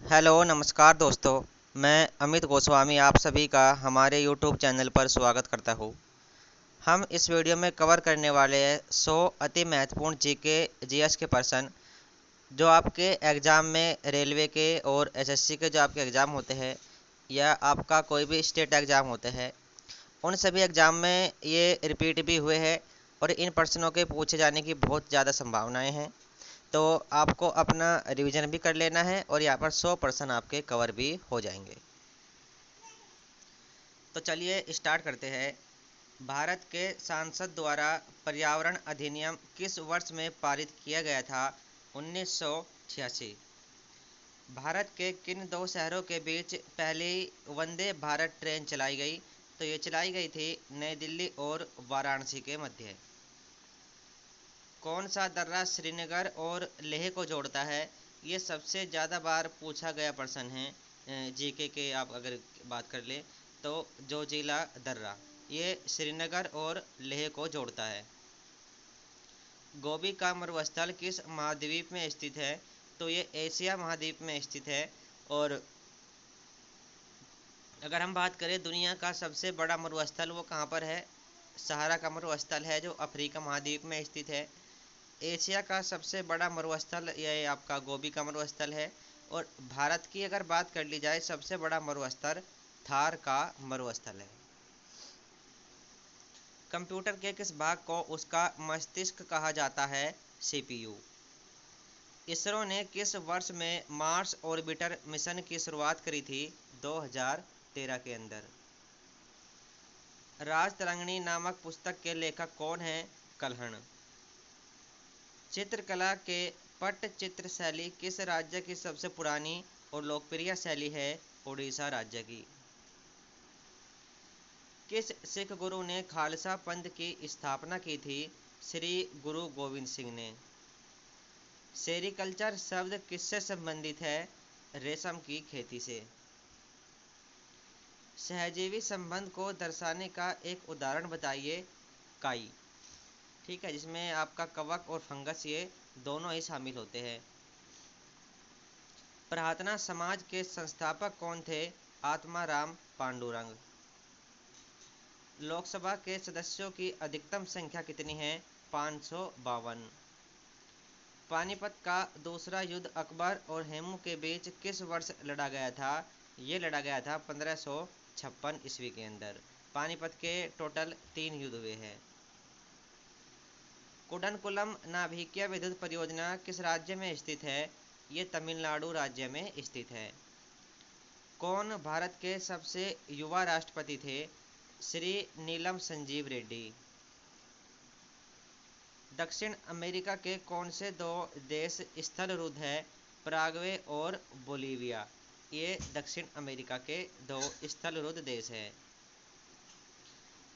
Hello नमस्कार दोस्तों। मैं अमित गोस्वामी आप सभी का हमारे यूट्यूब चैनल पर स्वागत करता हूँ। हम इस वीडियो में कवर करने वाले हैं 100 अति महत्वपूर्ण जीके जीएस के प्रश्न जो आपके एग्ज़ाम में रेलवे के और एसएससी के जो आपके एग्ज़ाम होते हैं या आपका कोई भी स्टेट एग्ज़ाम होते हैं उन सभी एग्ज़ाम में ये रिपीट भी हुए हैं और इन प्रश्नों के पूछे जाने की बहुत ज़्यादा संभावनाएं हैं। तो आपको अपना रिवीजन भी कर लेना है और यहाँ पर 100% आपके कवर भी हो जाएंगे। तो चलिए स्टार्ट करते हैं। भारत के संसद द्वारा पर्यावरण अधिनियम किस वर्ष में पारित किया गया था? 1986। भारत के किन दो शहरों के बीच पहली वंदे भारत ट्रेन चलाई गई? तो ये चलाई गई थी नई दिल्ली और वाराणसी के मध्य। कौन सा दर्रा श्रीनगर और लेह को जोड़ता है? ये सबसे ज़्यादा बार पूछा गया प्रश्न है जीके के। आप अगर बात कर ले तो जो जिला दर्रा ये श्रीनगर और लेह को जोड़ता है। गोबी का मरुस्थल किस महाद्वीप में स्थित है? तो ये एशिया महाद्वीप में स्थित है। और अगर हम बात करें दुनिया का सबसे बड़ा मरुस्थल वो कहाँ पर है? सहारा का मरुस्थल है जो अफ्रीका महाद्वीप में स्थित है। एशिया का सबसे बड़ा मरुस्थल यह आपका गोबी का मरुस्थल है। और भारत की अगर बात कर ली जाए सबसे बड़ा मरुस्थल थार का मरुस्थल है। कंप्यूटर के किस भाग को उसका मस्तिष्क कहा जाता है? सीपीयू। इसरो ने किस वर्ष में मार्स ऑर्बिटर मिशन की शुरुआत करी थी? 2013 के अंदर। राजतरंगिणी नामक पुस्तक के लेखक कौन हैं? कल्हण। चित्रकला के पट्टचित्र शैली किस राज्य की सबसे पुरानी और लोकप्रिय शैली है? उड़ीसा राज्य की। किस सिख गुरु ने खालसा पंथ की स्थापना की थी? श्री गुरु गोविंद सिंह ने। सेरीकल्चर शब्द किससे संबंधित है? रेशम की खेती से। सहजीवी संबंध को दर्शाने का एक उदाहरण बताइए। काई। ठीक है, जिसमें आपका कवक और फंगस ये दोनों ही शामिल होते हैं। प्रार्थना समाज के संस्थापक कौन थे? आत्माराम पांडुरंग। लोकसभा के सदस्यों की अधिकतम संख्या कितनी है? 552। पानीपत का दूसरा युद्ध अकबर और हेमू के बीच किस वर्ष लड़ा गया था? ये लड़ा गया था 1556 ईस्वी के अंदर। पानीपत के टोटल 3 युद्ध हुए हैं। कुडनकुलम नाभिकीय विद्युत परियोजना किस राज्य में स्थित है? ये तमिलनाडु राज्य में स्थित है। कौन भारत के सबसे युवा राष्ट्रपति थे? श्री नीलम संजीव रेड्डी। दक्षिण अमेरिका के कौन से दो देश स्थल रुद्ध है? पराग्वे और बोलीविया। ये दक्षिण अमेरिका के दो स्थल रुद्ध देश हैं।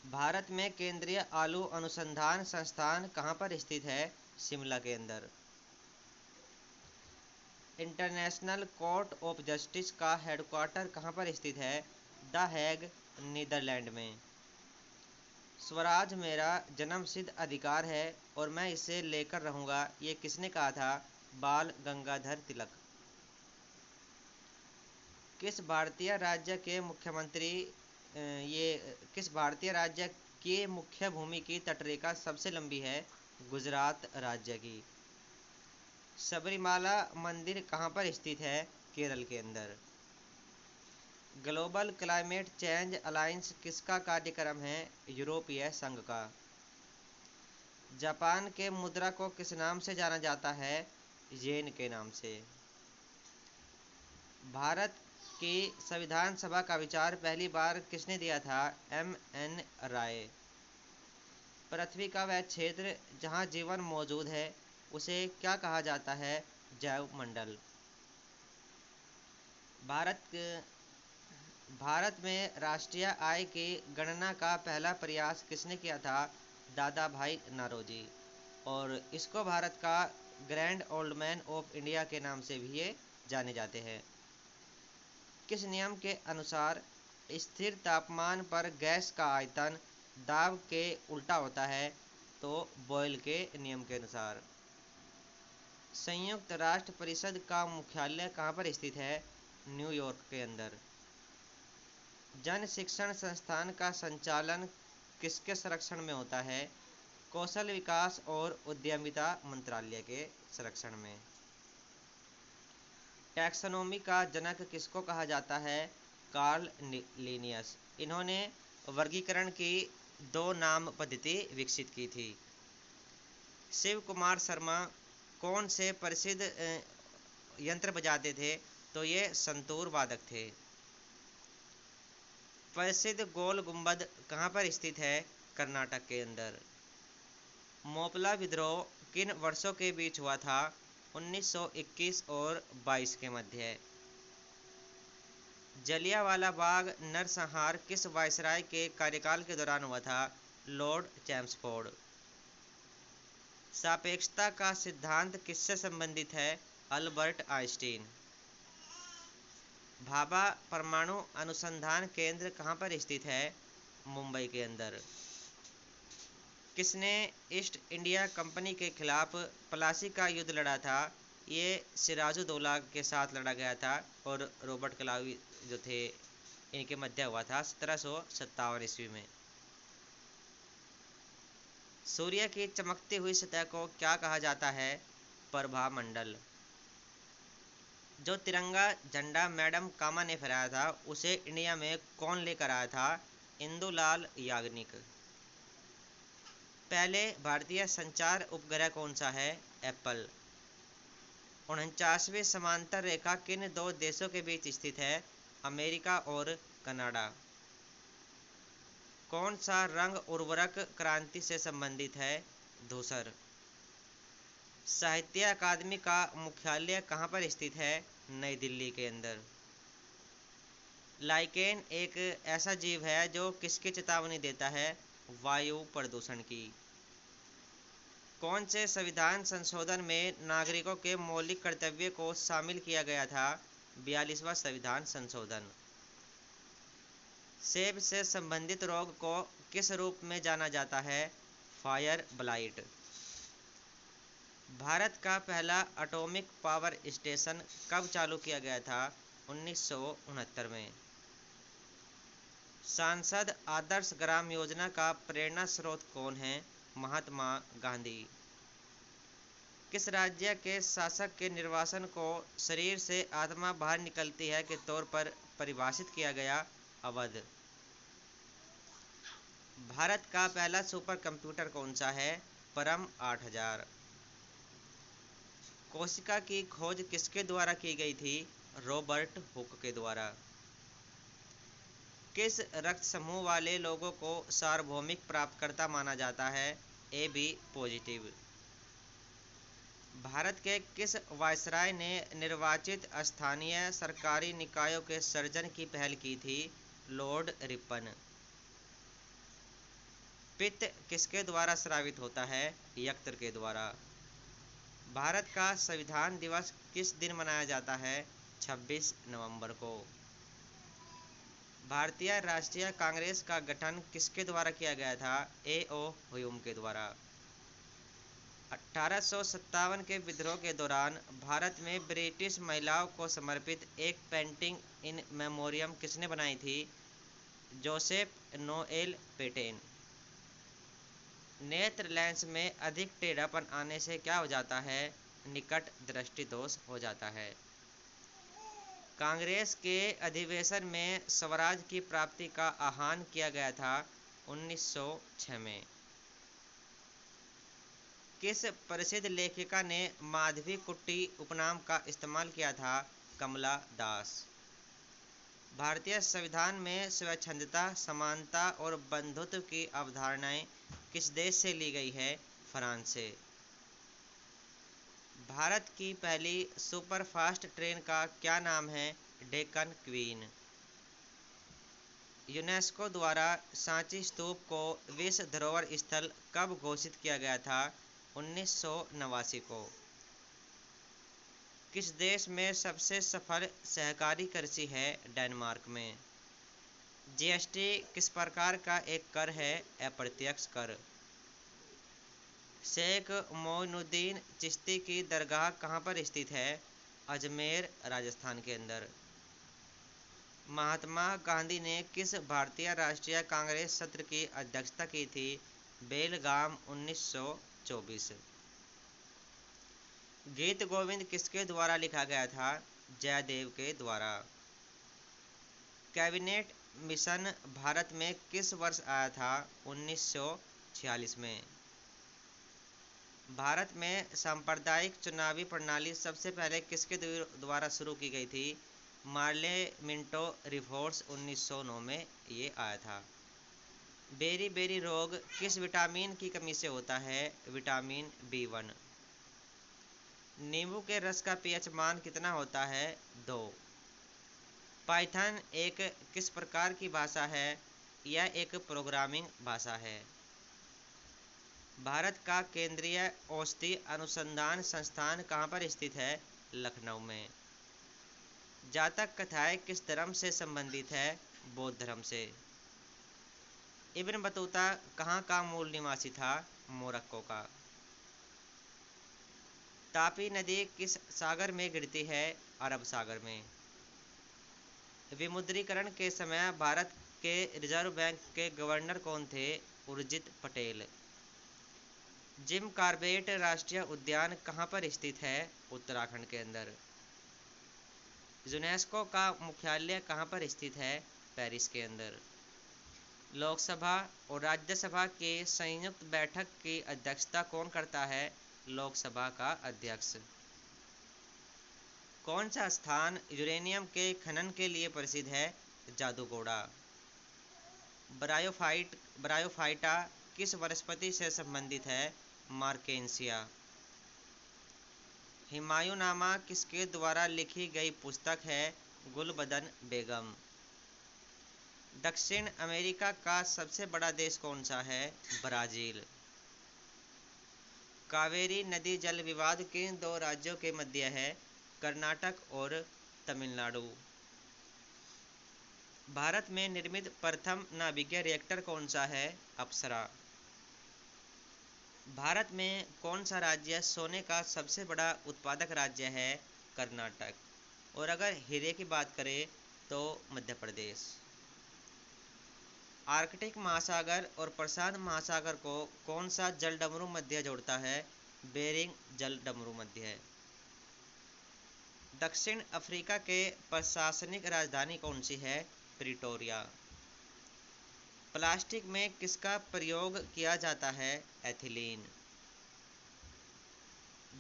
भारत में केंद्रीय आलू अनुसंधान संस्थान कहाँ पर स्थित है? शिमला के अंदर। इंटरनेशनल कोर्ट ऑफ जस्टिस का हेडक्वार्टर कहाँ पर स्थित है? द हैग, नीदरलैंड में। स्वराज मेरा जन्मसिद्ध अधिकार है और मैं इसे लेकर रहूंगा, ये किसने कहा था? बाल गंगाधर तिलक। किस भारतीय राज्य के मुख्यमंत्री ये किस भारतीय राज्य की मुख्य भूमि की तटरेखा सबसे लंबी है? गुजरात राज्य की। सबरीमाला मंदिर कहाँ पर स्थित है? केरल के अंदर। ग्लोबल क्लाइमेट चेंज अलायंस किसका कार्यक्रम है? यूरोपीय संघ का। जापान के मुद्रा को किस नाम से जाना जाता है? येन के नाम से। भारत की संविधान सभा का विचार पहली बार किसने दिया था? एम.एन. राय। पृथ्वी का वह क्षेत्र जहाँ जीवन मौजूद है उसे क्या कहा जाता है? जैव मंडल। भारत में राष्ट्रीय आय की गणना का पहला प्रयास किसने किया था? दादा भाई नारोजी। और इसको भारत का grand old man of India के नाम से भी ये जाने जाते हैं। किस नियम के अनुसार स्थिर तापमान पर गैस का आयतन दाब के उल्टा होता है? तो बॉयल के नियम के अनुसार। संयुक्त राष्ट्र परिषद का मुख्यालय कहाँ पर स्थित है? न्यूयॉर्क के अंदर। जन शिक्षण संस्थान का संचालन किसके संरक्षण में होता है? कौशल विकास और उद्यमिता मंत्रालय के संरक्षण में। टैक्सोनॉमी का जनक किसको कहा जाता है? Karl Linnaeus. इन्होंने वर्गीकरण की 2 नाम पद्धति विकसित की थी। शिव कुमार शर्मा कौन से प्रसिद्ध यंत्र बजाते थे? तो ये संतूर वादक थे। प्रसिद्ध गोल गुंबद कहाँ पर स्थित है? कर्नाटक के अंदर। मोपला विद्रोह किन वर्षों के बीच हुआ था? 1921 और 22 के मध्य। जलियांवाला बाग नरसंहार किस वायसराय के कार्यकाल के दौरान हुआ था? Lord Chelmsford. सापेक्षता का सिद्धांत किससे संबंधित है? Albert Einstein. भाभा परमाणु अनुसंधान केंद्र कहाँ पर स्थित है? मुंबई के अंदर। किसने ईस्ट इंडिया कंपनी के खिलाफ प्लासी का युद्ध लड़ा था? ये सिराजुद्दौला के साथ लड़ा गया था और रॉबर्ट क्लाइव जो थे इनके मध्य हुआ था 1757 ईस्वी में। सूर्य की चमकती हुई सतह को क्या कहा जाता है? प्रभामंडल। जो तिरंगा झंडा मैडम कामा ने फहराया था उसे इंडिया में कौन लेकर आया था? इंदुलाल याग्निक। पहले भारतीय संचार उपग्रह कौन सा है? एप्पल। 49वीं समांतर रेखा किन 2 देशों के बीच स्थित है? अमेरिका और कनाडा। कौन सा रंग उर्वरक क्रांति से संबंधित है? धूसर। साहित्य अकादमी का मुख्यालय कहाँ पर स्थित है? नई दिल्ली के अंदर। लाइकेन एक ऐसा जीव है जो किसकी चेतावनी देता है? वायु प्रदूषण की। कौन से संविधान संशोधन में नागरिकों के मौलिक कर्तव्य को शामिल किया गया था? 42वां संविधान संशोधन। सेब से संबंधित रोग को किस रूप में जाना जाता है? Fire blight. भारत का पहला एटॉमिक पावर स्टेशन कब चालू किया गया था? 1969 में। सांसद आदर्श ग्राम योजना का प्रेरणा स्रोत कौन है? महात्मा गांधी। किस राज्य के शासक के निर्वासन को शरीर से आत्मा बाहर निकलती है के तौर पर परिभाषित किया गया? अवध। भारत का पहला सुपर कंप्यूटर कौन सा है? परम 8000। कोशिका की खोज किसके द्वारा की गई थी? रॉबर्ट हुक के द्वारा। किस रक्त समूह वाले लोगों को सार्वभौमिक प्राप्तकर्ता माना जाता है? AB positive. भारत के किस वायसराय ने निर्वाचित स्थानीय सरकारी निकायों के सृजन की पहल की थी? Lord Ripon. पित्त किसके द्वारा स्रावित होता है? यकृत के द्वारा। भारत का संविधान दिवस किस दिन मनाया जाता है? 26 नवंबर को। भारतीय राष्ट्रीय कांग्रेस का गठन किसके द्वारा किया गया था? A.O. ह्यूम के द्वारा। 1857 के विद्रोह के दौरान भारत में ब्रिटिश महिलाओं को समर्पित एक पेंटिंग इन मेमोरियम किसने बनाई थी? Joseph Noel पेटेन। नेत्र लेंस में अधिक टेढ़ापन आने से क्या हो जाता है? निकट दृष्टि दोष हो जाता है। कांग्रेस के अधिवेशन में स्वराज की प्राप्ति का आह्वान किया गया था 1906 में। किस प्रसिद्ध लेखिका ने माधवी कुट्टी उपनाम का इस्तेमाल किया था? कमला दास। भारतीय संविधान में स्वच्छंदता, समानता और बंधुत्व की अवधारणाएं किस देश से ली गई है? फ्रांस से। भारत की पहली सुपरफास्ट ट्रेन का क्या नाम है? डेक्कन क्वीन। यूनेस्को द्वारा सांची स्तूप को विश्व धरोहर स्थल कब घोषित किया गया था? 1989 को। किस देश में सबसे सफल सहकारी कृषि है? डेनमार्क में। जीएसटी किस प्रकार का एक कर है? अप्रत्यक्ष कर। शेख मोइनुद्दीन चिश्ती की दरगाह कहाँ पर स्थित है? अजमेर राजस्थान के अंदर। महात्मा गांधी ने किस भारतीय राष्ट्रीय कांग्रेस सत्र की अध्यक्षता की थी? बेलगाम 1924। गीत गोविंद किसके द्वारा लिखा गया था? जयदेव के द्वारा। कैबिनेट मिशन भारत में किस वर्ष आया था? 1946 में। भारत में सांप्रदायिक चुनावी प्रणाली सबसे पहले किसके द्वारा शुरू की गई थी? मार्ले मिंटो रिफोर्स 1909 में ये आया था। बेरी बेरी रोग किस विटामिन की कमी से होता है? Vitamin B1। नींबू के रस का pH मान कितना होता है? 2। पाइथन एक किस प्रकार की भाषा है? यह एक प्रोग्रामिंग भाषा है। भारत का केंद्रीय औषधि अनुसंधान संस्थान कहाँ पर स्थित है? लखनऊ में। जातक कथाएं किस धर्म से संबंधित है? बौद्ध धर्म से। इब्न बतूता कहाँ का मूल निवासी था? मोरक्को का। तापी नदी किस सागर में गिरती है? अरब सागर में। विमुद्रीकरण के समय भारत के रिजर्व बैंक के गवर्नर कौन थे? उर्जित पटेल। जिम कॉर्बेट राष्ट्रीय उद्यान कहाँ पर स्थित है? उत्तराखंड के अंदर। यूनेस्को का मुख्यालय कहाँ पर स्थित है? पेरिस के अंदर। लोकसभा और राज्यसभा की संयुक्त बैठक की अध्यक्षता कौन करता है? लोकसभा का अध्यक्ष। कौन सा स्थान यूरेनियम के खनन के लिए प्रसिद्ध है? जादूगोड़ा। ब्रायोफाइटा किस वनस्पति से संबंधित है? मार्केंसिया। हुमायूंनामा किसके द्वारा लिखी गई पुस्तक है? गुलबदन बेगम। दक्षिण अमेरिका का सबसे बड़ा देश कौन सा है? ब्राजील। कावेरी नदी जल विवाद किन दो राज्यों के मध्य है? कर्नाटक और तमिलनाडु। भारत में निर्मित प्रथम नाभिकीय रिएक्टर कौन सा है? अप्सरा। भारत में कौन सा राज्य सोने का सबसे बड़ा उत्पादक राज्य है? कर्नाटक। और अगर हीरे की बात करें तो मध्य प्रदेश। आर्कटिक महासागर और प्रशांत महासागर को कौन सा जलडमरू मध्य जोड़ता है? बेरिंग जलडमरू मध्य। दक्षिण अफ्रीका के प्रशासनिक राजधानी कौन सी है? प्रिटोरिया। प्लास्टिक में किसका प्रयोग किया जाता है? एथिलीन।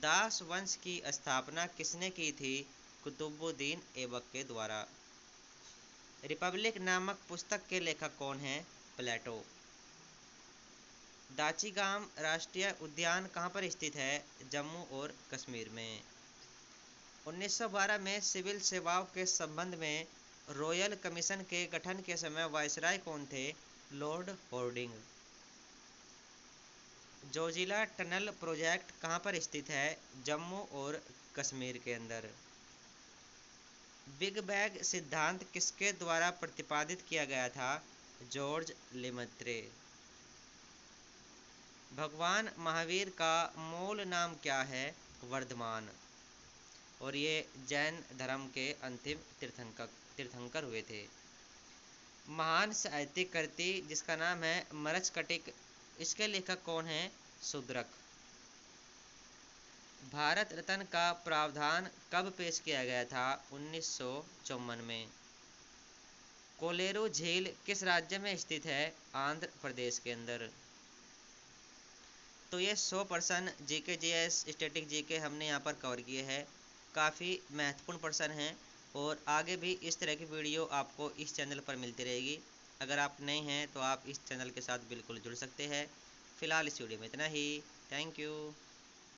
दास वंश की स्थापना किसने की थी? कुतुबुद्दीन ऐबक के द्वारा। रिपब्लिक नामक पुस्तक के लेखक कौन हैं? प्लेटो। दाचीगाम राष्ट्रीय उद्यान कहाँ पर स्थित है? जम्मू और कश्मीर में। 1912 में सिविल सेवाओं के संबंध में रॉयल कमीशन के गठन के समय वायसराय कौन थे? Lord Harding. Zoji La tunnel project कहाँ पर स्थित है? जम्मू और कश्मीर के अंदर। बिग बैंग सिद्धांत किसके द्वारा प्रतिपादित किया गया था? George Lemaître. भगवान महावीर का मूल नाम क्या है? वर्धमान। और ये जैन धर्म के अंतिम तीर्थंकर हुए थे। महान साहित्यिक कृति जिसका नाम है मरकच्कटिक, इसके लेखक कौन हैं? शूद्रक। भारत रत्न का प्रावधान कब पेश किया गया था? 1954 में। कोलेरू झील किस राज्य में स्थित है? आंध्र प्रदेश के अंदर। तो ये 100% जीके जीएस स्टैटिक जीके हमने यहाँ पर कवर किए हैं। काफ़ी महत्वपूर्ण प्रश्न हैं और आगे भी इस तरह की वीडियो आपको इस चैनल पर मिलती रहेगी। अगर आप नए हैं तो आप इस चैनल के साथ बिल्कुल जुड़ सकते हैं। फिलहाल इस वीडियो में इतना ही। Thank you.